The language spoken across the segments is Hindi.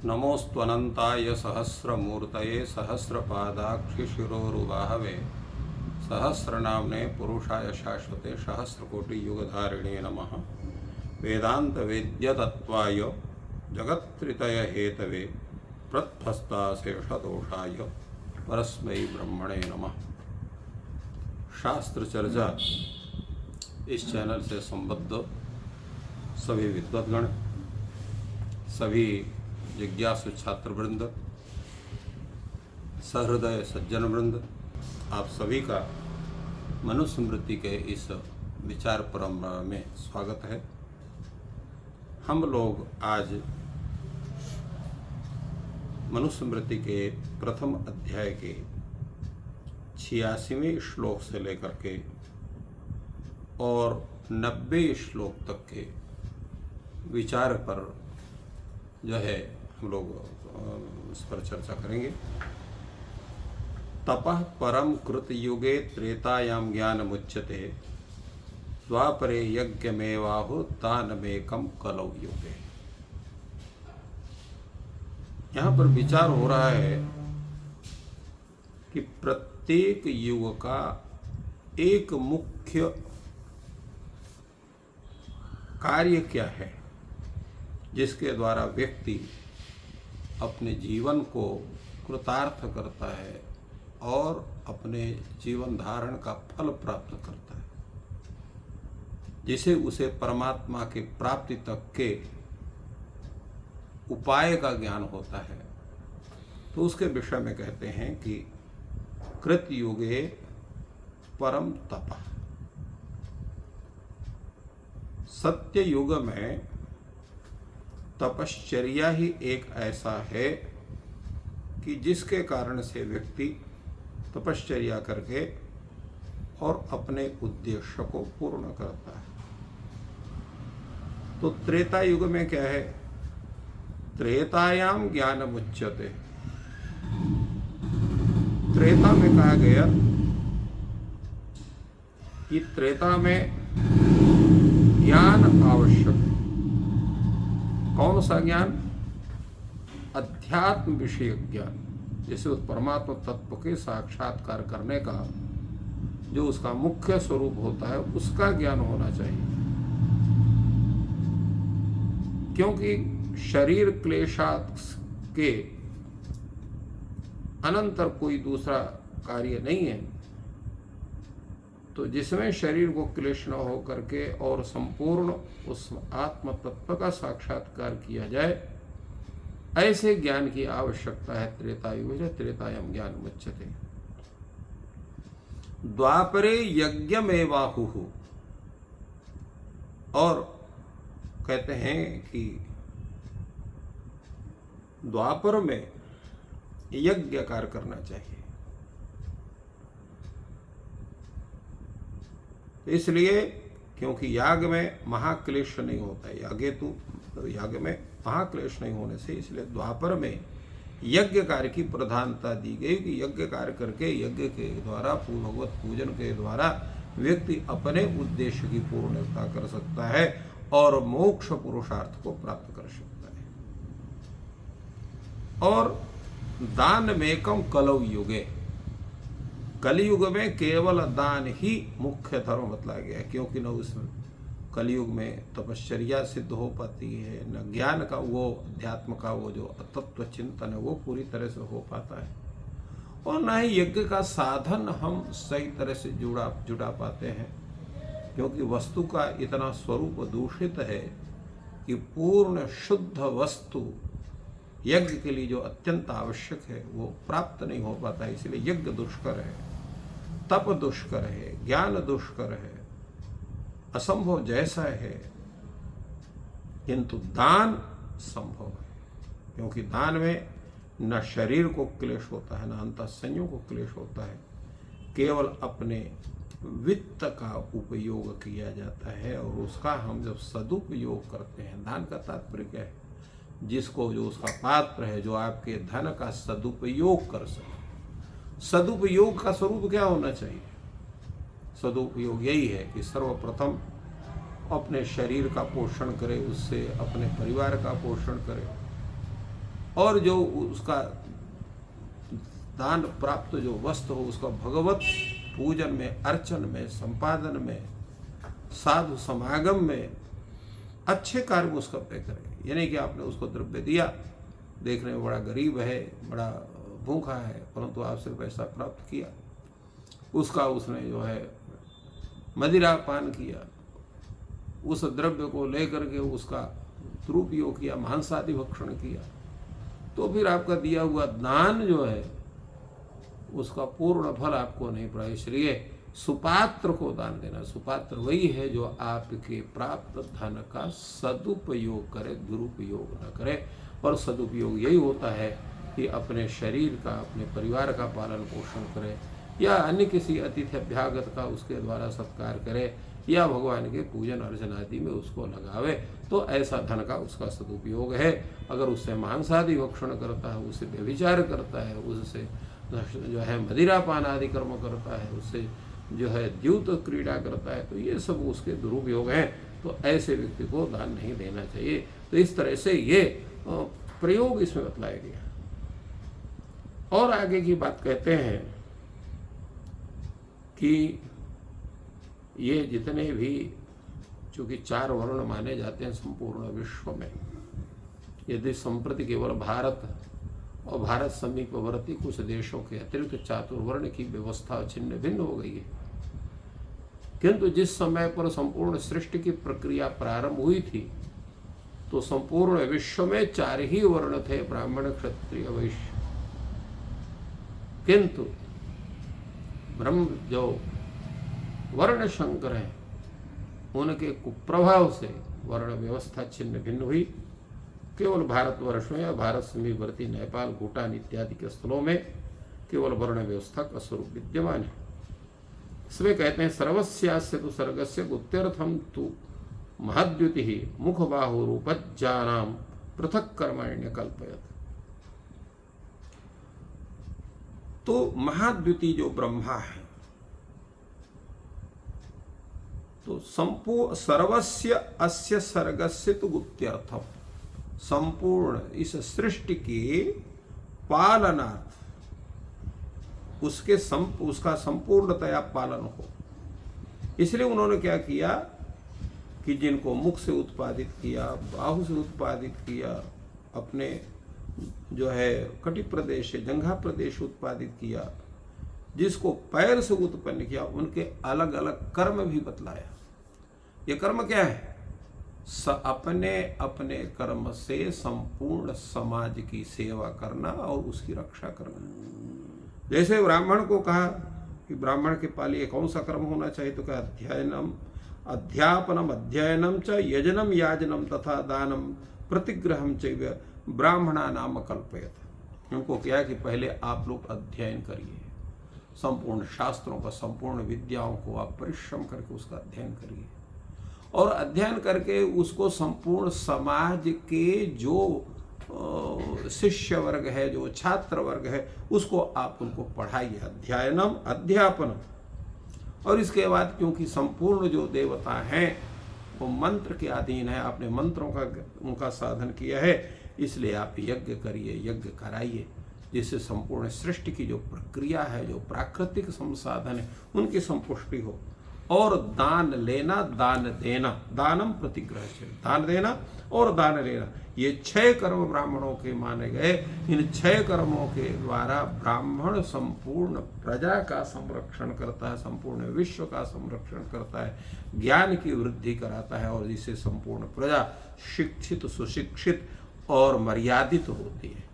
नमोऽस्त्वनन्ताय सहस्रमूर्तये सहस्रपादाक्षिशिरोरुबाहवे सहस्रनाम्ने पुरुषाय शाश्वते सहस्रकोटियुगधारिणे नमः। वेदान्तवेद्यतत्त्वाय जगत्त्रितय हेतवे प्रत्थस्थाशेषदोषाय परस्मै ब्रह्मणे नमः। शास्त्र चर्चा इस चैनल से संबद्ध सभी विद्वद्गण, सभी जिज्ञासु छात्र वृंद, सहृदय सज्जन वृंद, आप सभी का मनुस्मृति के इस विचार परंपरा में स्वागत है। हम लोग आज मनुस्मृति के प्रथम अध्याय के 86वें श्लोक से लेकर के और 90 श्लोक तक के विचार पर जो है हम लोग इस पर चर्चा करेंगे। तपः परम कृत युगे त्रेतायाम ज्ञानमुच्यते द्वापरे यज्ञमेवाहु दानमेकम कलौ युगे। यहाँ पर विचार हो रहा है कि प्रत्येक युग का एक मुख्य कार्य क्या है जिसके द्वारा व्यक्ति अपने जीवन को कृतार्थ करता है और अपने जीवन धारण का फल प्राप्त करता है, जिसे उसे परमात्मा के प्राप्ति तक के उपाय का ज्ञान होता है। तो उसके विषय में कहते हैं कि कृत युगे परम तपः। सत्य युग में तपश्चर्या ही एक ऐसा है कि जिसके कारण से व्यक्ति तपश्चर्या करके और अपने उद्देश्य को पूर्ण करता है। तो त्रेता युग में क्या है? त्रेतायाम ज्ञानमुच्यते। त्रेता में कहा गया कि त्रेता में ज्ञान आवश्यक है। कौन सा ज्ञान? अध्यात्म विषय ज्ञान, जैसे उस परमात्मा तत्व के साक्षात्कार करने का जो उसका मुख्य स्वरूप होता है उसका ज्ञान होना चाहिए। क्योंकि शरीर क्लेशात के अनंतर कोई दूसरा कार्य नहीं है। तो जिसमें शरीर को क्लेश न हो करके और संपूर्ण उस आत्म तत्व का साक्षात्कार किया जाए, ऐसे ज्ञान की आवश्यकता है। त्रेतायुग त्रेतायाम ज्ञान मुच्यते। द्वापरे यज्ञमेवाहुः। और कहते हैं कि द्वापर में यज्ञ कार्य करना चाहिए। इसलिए क्योंकि याग में महाक्लेश नहीं होता है, याग में महाक्लेश नहीं होने से, इसलिए द्वापर में यज्ञ कार्य की प्रधानता दी गई कि यज्ञ कार्य करके यज्ञ के द्वारा भगवत पूजन के द्वारा व्यक्ति अपने उद्देश्य की पूर्णता कर सकता है और मोक्ष पुरुषार्थ को प्राप्त कर सकता है। और दान मेकम कलौ युगे। कलयुग में केवल दान ही मुख्य धर्म बतलाया गया है, क्योंकि न उस कलयुग में तपश्चर्या सिद्ध हो पाती है, न ज्ञान का वो अध्यात्म का वो जो तत्व चिंतन है वो पूरी तरह से हो पाता है, और न ही यज्ञ का साधन हम सही तरह से जुड़ा पाते हैं। क्योंकि वस्तु का इतना स्वरूप दूषित है कि पूर्ण शुद्ध वस्तु यज्ञ के लिए जो अत्यंत आवश्यक है वो प्राप्त नहीं हो पाता है। इसलिए यज्ञ दुष्कर है, तप दुष्कर है, ज्ञान दुष्कर है, असंभव जैसा है। किंतु दान संभव है, क्योंकि दान में न शरीर को क्लेश होता है, न अंतःसंयोग को क्लेश होता है। केवल अपने वित्त का उपयोग किया जाता है, और उसका हम जब सदुपयोग करते हैं, दान का तात्पर्य क्या है? जिसको जो उसका पात्र है, जो आपके धन का सदुपयोग कर सके। सदुपयोग का स्वरूप क्या होना चाहिए? सदुपयोग यही है कि सर्वप्रथम अपने शरीर का पोषण करे, उससे अपने परिवार का पोषण करे, और जो उसका दान प्राप्त जो वस्तु हो उसका भगवत पूजन में, अर्चन में, संपादन में, साधु समागम में, अच्छे कार्य में उसका व्यय करें। यानी कि आपने उसको द्रव्य दिया, देखने में बड़ा गरीब है, बड़ा भूखा है, परंतु आपसे पैसा प्राप्त किया, उसका उसने जो है मदिरा पान किया, उस द्रव्य को लेकर के उसका दुरुपयोग किया, मांसादि भक्षण किया, तो फिर आपका दिया हुआ दान जो है उसका पूर्ण फल आपको नहीं पड़ा। इसलिए सुपात्र को दान देना। सुपात्र वही है जो आपके प्राप्त धन का सदुपयोग करे, दुरुपयोग न करे। और सदुपयोग यही होता है कि अपने शरीर का, अपने परिवार का पालन पोषण करे, या अन्य किसी अतिथि अभ्यागत का उसके द्वारा सत्कार करे, या भगवान के पूजन अर्चन आदि में उसको लगावे, तो ऐसा धन का उसका सदुपयोग है। अगर उससे मांसादि भक्षण करता है, उससे व्यभिचार करता है, उससे जो है मदिरा पान आदि कर्म करता है, उससे जो है द्यूत क्रीड़ा करता है, तो ये सब उसके दुरुपयोग हैं। तो ऐसे व्यक्ति को दान नहीं देना चाहिए। तो इस तरह से ये प्रयोग इसमें बतलाया गया। और आगे की बात कहते हैं कि ये जितने भी, चूंकि 4 वर्ण माने जाते हैं संपूर्ण विश्व में, यदि संप्रति केवल भारत और भारत समीपवर्ती कुछ देशों के अतिरिक्त चातुर्वर्ण की व्यवस्था छिन्न भिन्न हो गई है, किंतु जिस समय पर संपूर्ण सृष्टि की प्रक्रिया प्रारंभ हुई थी तो संपूर्ण विश्व में 4 ही वर्ण थे, ब्राह्मण, क्षत्रिय, वैश्य। किंतु ब्रह्म जो वर्ण शंकर हैं, उनके कुप्रभाव से वर्ण व्यवस्था छिन्न भिन्न हुई। केवल भारतवर्ष में या भारत समीपवर्ती नेपाल, भूटान इत्यादि के स्थलों में केवल वर्ण व्यवस्था का स्वरूप विद्यमान है। इसमें कहते हैं सर्वस्यास्य तो सर्गस्य गुप्त्यर्थम तु महद्युति ही मुख बाहु रूपज्जानाम पृथक कर्माण्य कल्पयत। तो महाद्युति जो ब्रह्मा है, तो सर्वस्य अस्य सर्गस्य तो गुप्त्यर्थम, संपूर्ण इस सृष्टि के पालनार्थ उसका संपूर्णतया पालन हो, इसलिए उन्होंने क्या किया कि जिनको मुख से उत्पादित किया, बाहु से उत्पादित किया, अपने जो है कटि प्रदेश, जंघा प्रदेश उत्पादित किया, जिसको पैर से उत्पन्न किया, उनके अलग अलग कर्म भी बतलाया। ये कर्म क्या है? अपने अपने कर्म से संपूर्ण समाज की सेवा करना और उसकी रक्षा करना। जैसे ब्राह्मण को कहा कि ब्राह्मण के पालिए कौन सा कर्म होना चाहिए, तो क्या अध्ययनम अध्यापनम अध्ययनम च यजनम याजनम तथा दानम प्रतिग्रहम च ब्राह्मणा नाम कल्पयत। उनको क्या कि पहले आप लोग अध्ययन करिए, संपूर्ण शास्त्रों का, संपूर्ण विद्याओं को आप परिश्रम करके उसका अध्ययन करिए, और अध्ययन करके उसको संपूर्ण समाज के जो शिष्य वर्ग है, जो छात्र वर्ग है, उसको आप उनको पढ़ाइए, अध्ययनम अध्यापनम। और इसके बाद क्योंकि संपूर्ण जो देवता हैं वो मंत्र के अधीन है, आपने मंत्रों का उनका साधन किया है, इसलिए आप यज्ञ करिए, यज्ञ कराइए, जिससे संपूर्ण सृष्टि की जो प्रक्रिया है, जो प्राकृतिक संसाधन है, उनकी संपुष्टि हो। और दान लेना, दान देना, दानम प्रतिग्रह, दान देना और दान लेना, ये 6 कर्म ब्राह्मणों के माने गए। इन 6 कर्मों के द्वारा ब्राह्मण संपूर्ण प्रजा का संरक्षण करता है, संपूर्ण विश्व का संरक्षण करता है, ज्ञान की वृद्धि कराता है, और जिससे संपूर्ण प्रजा शिक्षित, सुशिक्षित और मर्यादित होती है।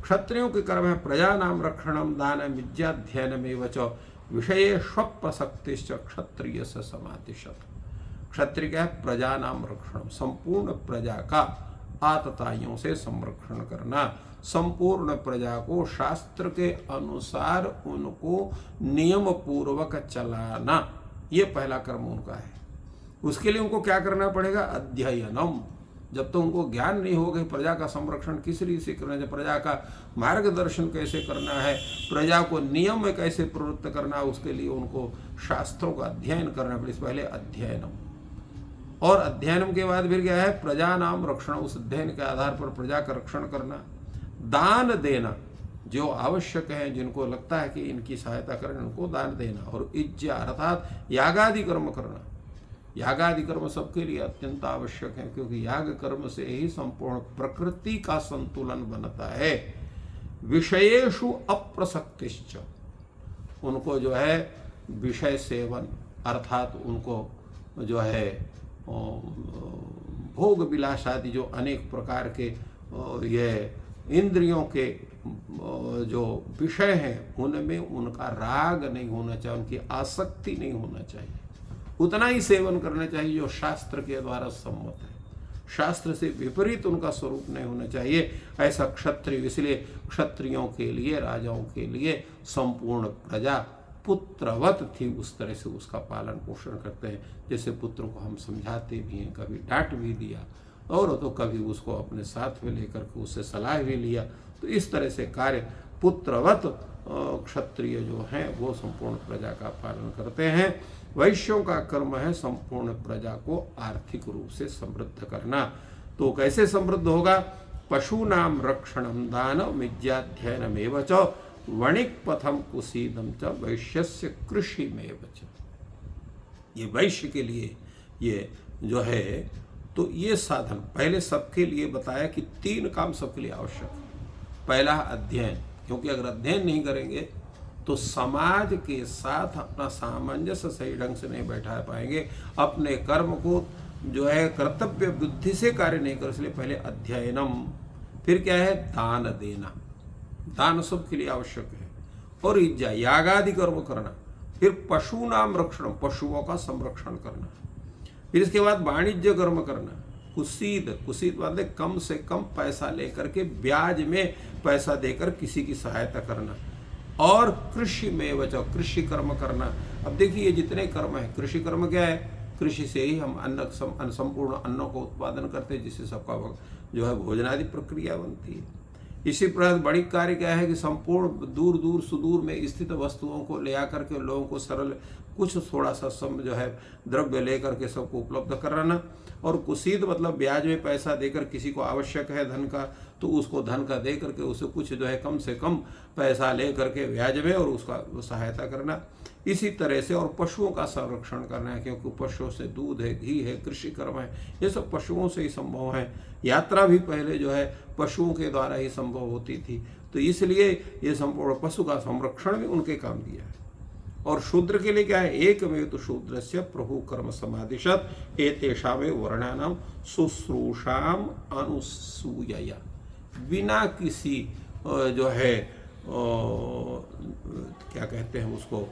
क्षत्रियों के कर्म है प्रजा नाम रक्षणम दानम विद्याध्ययनमेव च विषये स्वप्रसक्तिश्च क्षत्रिय से समातिशत। क्षत्रिय क्या है? प्रजा नाम रक्षण, संपूर्ण प्रजा का आतताइयों से संरक्षण करना, संपूर्ण प्रजा को शास्त्र के अनुसार उनको नियम पूर्वक चलाना, ये पहला कर्म उनका है। उसके लिए उनको क्या करना पड़ेगा? अध्ययनम। जब तो उनको ज्ञान नहीं होगा प्रजा का संरक्षण किस रीति से करना है, प्रजा का मार्गदर्शन कैसे करना है, प्रजा को नियम में कैसे प्रवृत्त करना है, उसके लिए उनको शास्त्रों का अध्ययन करना पड़े। पहले अध्ययनम, और अध्ययनम के बाद फिर क्या है? प्रजा नाम रक्षण, उस अध्ययन के आधार पर प्रजा का रक्षण करना, दान देना, जो आवश्यक है, जिनको लगता है कि इनकी सहायता करें, उनको दान देना। और इज्जा अर्थात यागादि कर्म करना। यागादि कर्म सबके लिए अत्यंत आवश्यक है, क्योंकि याग कर्म से ही संपूर्ण प्रकृति का संतुलन बनता है। विषयेषु अप्रसक्तिश्च, उनको जो है विषय सेवन अर्थात उनको जो है भोग विलास आदि जो अनेक प्रकार के ये इंद्रियों के जो विषय हैं उनमें उनका राग नहीं होना चाहिए, उनकी आसक्ति नहीं होना चाहिए। उतना ही सेवन करना चाहिए जो शास्त्र के द्वारा सम्मत है। शास्त्र से विपरीत उनका स्वरूप नहीं होना चाहिए। ऐसा क्षत्रिय, इसलिए क्षत्रियों के लिए, राजाओं के लिए संपूर्ण प्रजा पुत्रवत थी, उस तरह से उसका पालन पोषण करते हैं। जैसे पुत्र को हम समझाते भी हैं, कभी डांट भी दिया और तो कभी उसको अपने साथ में लेकर के उससे सलाह भी लिया। तो इस तरह से कार्य पुत्रवत क्षत्रिय जो हैं वो संपूर्ण प्रजा का पालन करते हैं। वैश्यों का कर्म है संपूर्ण प्रजा को आर्थिक रूप से समृद्ध करना। तो कैसे समृद्ध होगा? पशूनाम रक्षणम दानम विद्याध्ययनमेव च वणिक पथम कुसीदम च वैश्यस्य कृषिमेव च। ये वैश्य के लिए ये जो है, तो ये साधन पहले सबके लिए बताया कि 3 काम सबके लिए आवश्यक है। पहला अध्ययन, क्योंकि अगर अध्ययन नहीं करेंगे तो समाज के साथ अपना सामंजस्य सही ढंग से नहीं बैठा पाएंगे, अपने कर्म को जो है कर्तव्य बुद्धि से कार्य नहीं कर। इसलिए पहले अध्ययनम, फिर क्या है? दान देना, दान सबके लिए आवश्यक है। और इज्जा यागादि कर्म करना, फिर पशु नाम रक्षण, पशुओं का संरक्षण करना, फिर इसके बाद वाणिज्य कर्म करना। कुसीद, कुसीद मतलब कम से कम पैसा लेकर के ब्याज में पैसा देकर किसी की सहायता करना। और कृषि में बचाओ, कृषि कर्म करना। अब देखिए ये जितने कर्म है, कृषि कर्म क्या है? कृषि से ही हम अन्न संपूर्ण अन्नों को उत्पादन करते हैं, जिससे सबका जो है भोजनादि प्रक्रिया बनती है। इसी प्रकार बड़ी कार्य क्या है कि संपूर्ण दूर दूर सुदूर में स्थित वस्तुओं को ले आकर के लोगों को सरल कुछ थोड़ा सा सम जो है द्रव्य लेकर के सबको उपलब्ध कराना। और कुसीद मतलब ब्याज में पैसा देकर, किसी को आवश्यक है धन का तो उसको धन का दे करके उसे कुछ जो है कम से कम पैसा ले करके ब्याज में और उसका सहायता करना। इसी तरह से और पशुओं का संरक्षण करना है, क्योंकि पशुओं से दूध है, घी है, कृषि कर्म है, ये सब पशुओं से ही संभव है। यात्रा भी पहले जो है पशुओं के द्वारा ही संभव होती थी, तो इसलिए ये संपूर्ण पशु का संरक्षण भी उनके काम दिया है। और शूद्र के लिए क्या है? एकमेव तो शूद्रस्य प्रभु कर्म समादिशत एतेषामे वर्णानाम शुश्रूषाम अनुसूयया, बिना किसी जो है क्या कहते हैं उसको,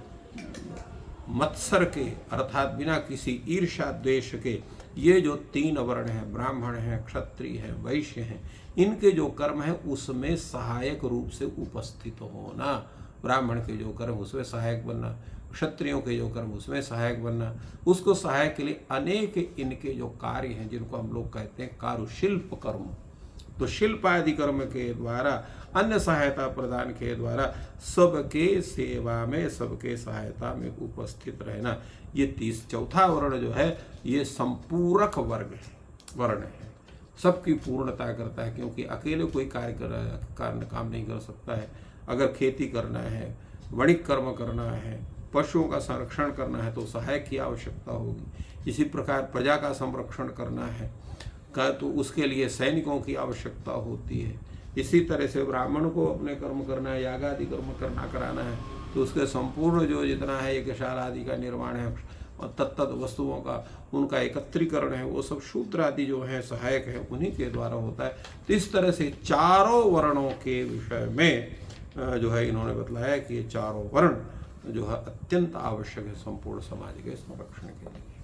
मत्सर के अर्थात बिना किसी ईर्ष्या द्वेष के, ये जो 3 वर्ण हैं, ब्राह्मण हैं, क्षत्रिय हैं, वैश्य हैं, इनके जो कर्म है उसमें सहायक रूप से उपस्थित होना। ब्राह्मण के जो कर्म उसमें सहायक बनना, क्षत्रियों के जो कर्म उसमें सहायक बनना। उसको सहायक के लिए अनेक इनके जो कार्य हैं जिनको हम लोग कहते हैं कारुशिल्प कर्म, तो शिल्प आदि कर्म के द्वारा, अन्य सहायता प्रदान के द्वारा सबके सेवा में, सबके सहायता में उपस्थित रहना। ये चौथा वर्ण जो है ये संपूरक वर्ण है, सबकी पूर्णता करता है, क्योंकि अकेले कोई काम नहीं कर सकता है। अगर खेती करना है, वणिक कर्म करना है, पशुओं का संरक्षण करना है तो सहायक की आवश्यकता होगी। इसी प्रकार प्रजा का संरक्षण करना है तो उसके लिए सैनिकों की आवश्यकता होती है। इसी तरह से ब्राह्मण को अपने कर्म करना है, यागादि कर्म कराना है तो उसके संपूर्ण जो जितना है यज्ञशाला आदि का निर्माण है और तत्त वस्तुओं का उनका एकत्रीकरण है, वो सब शूद्र आदि जो है सहायक है, उन्हीं के द्वारा होता है। तो इस तरह से 4 वर्णों के विषय में जो है इन्होंने बतलाया कि ये 4 वर्ण जो है अत्यंत आवश्यक है संपूर्ण समाज के संरक्षण के लिए।